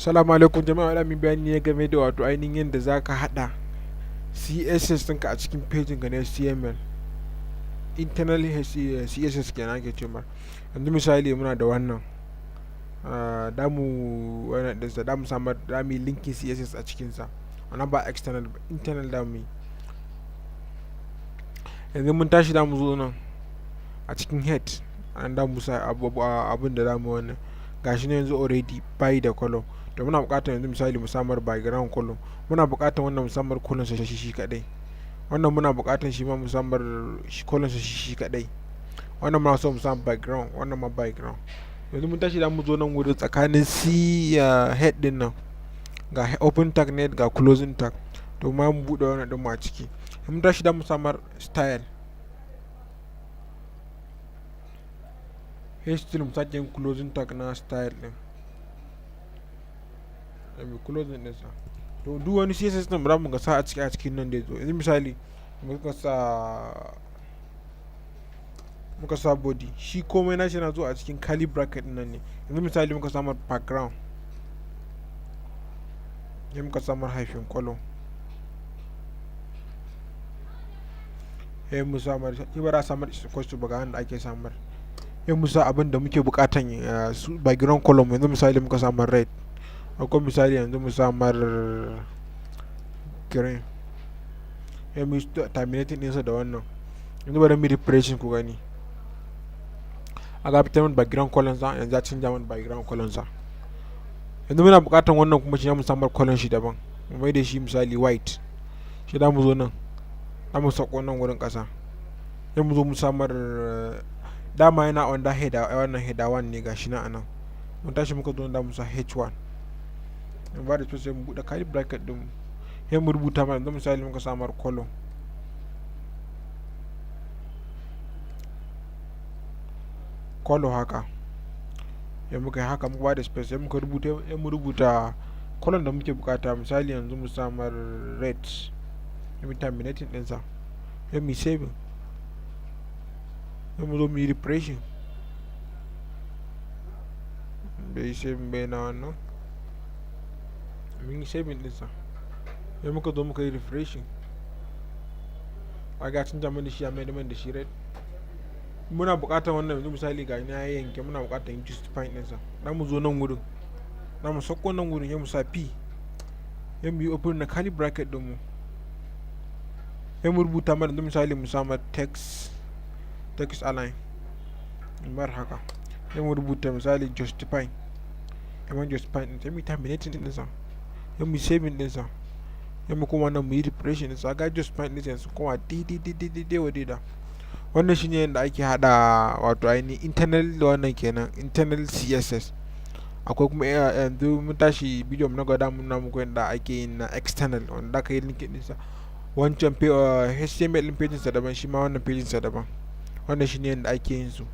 Assalamu alaikum jama'a, ina min bayani ne game da wato ainihin yadda za ka haɗa CSS ɗinka a cikin pejin ka na HTML. Internal CSS kenan ake ce mar. Yanzu misali muna da wannan damu wannan ɗinsa, damu samar da mu linkin CSS a cikinsa, wannan ba external ba, internal damu yi. Yanzu mun tashi damu zo nan a cikin head, an damu sa abin da damu wannan gashi ne yanzu already bayi da color. To muna buƙatar yanzu misali mu samar background color, muna buƙatar wannan musamman color sa shi kadai, wannan muna buƙatar shi ma musamman color sa shi kadai, wannan muna so mu samu background, wannan ma background. Yanzu mun tashi da mu zo nan wurin tsakanin head din nan ga open tag ne ga closing tag, to ma mu bude wannan din mu a ciki. Mun tashi da mu samar style, still mu sake yin closing tag na style din, mai closing din sa. To duk wani CSS din mu ga sa a cikin nan da yazo. Yanzu misali muka sa body, shi komai nashi na zo a cikin curly bracket din nan ne. Yanzu misali muka samar background, sai muka samar hyphen color, sai mu samar ibara samar equals to baga da ake samar, sai mu sa abin da muke bukatan background color. Yanzu misali muka samar red, ko misali yanzu mu samar green, sai mu terminating ɗinsa da wannan. Yanzu bari mu refreshing ku gani, aga fitar min background color sa, yanzu ya canja min background color sa. Yanzu muna bukatan wannan kuma shi mu samar color shi daban, mu mai da shi misali white. Shi da mu zo nan, da mu sako nan wurin kasa, sai mu zo mu samar dama yana on da header, wannan header 1 ne gashi na anan. Mun tashi muka zo da mu sa h1, in ba da to sai mu bude curly bracket din mu, sai mu rubuta mana. Yanzu misali muka samar color, haka, ya muka yi haka, muka ba da space, sai muka rubuta, sai mu rubuta color da muke bukata. Misali yanzu mu samar red, sai mu terminating ɗinsa, sai mu save, sai mu zo mu yi refreshing. Bai save bai na wannan, mun yi saving ɗinsa, sai muka zo muka yi refreshing. Aga canja mana shi, ya mai da shi red. Muna buƙatar wannan yanzu misali ga ina ya yanke, muna buƙatar yin justify ɗinsa. Da mu zo nan wurin, da mu sako nan wurin, ya mu sa p, ya mu yi open na curly bracket din mu, ya mu rubuta mana. Yanzu misali mu samar text align, bar haka, ya mu rubuta misali justify, ya mu justify ɗinsa, ya mu terminating ɗinsa, ya mu saving ɗinsa, ya mu kuma nan mu yi refreshing ɗinsa. Aga justify ɗinsa yanzu kuma daidai wa daida. Wannan shine yadda ake hada wato ainihin internal da wannan kenan, internal CSS. Akwai kuma yanzu mun tashi bidiyo na gaba mun nuna muku yadda ake yin na external, wanda aka yi linkin ɗinsa. Wancan HTML din pejin sa daban, shi ma wannan pejin sa daban. Wannan shine yadda ake yin su.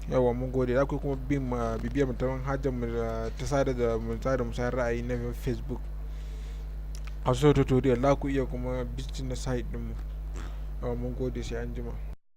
Yawa mun gode. Za ku kuma bibiyar mu ta manhajar mu ta sada musayar ra'ayi na Facebook, Hausa tutorial. Za ku iya kuma visiting na site din mu. Mun gode, sai anjima.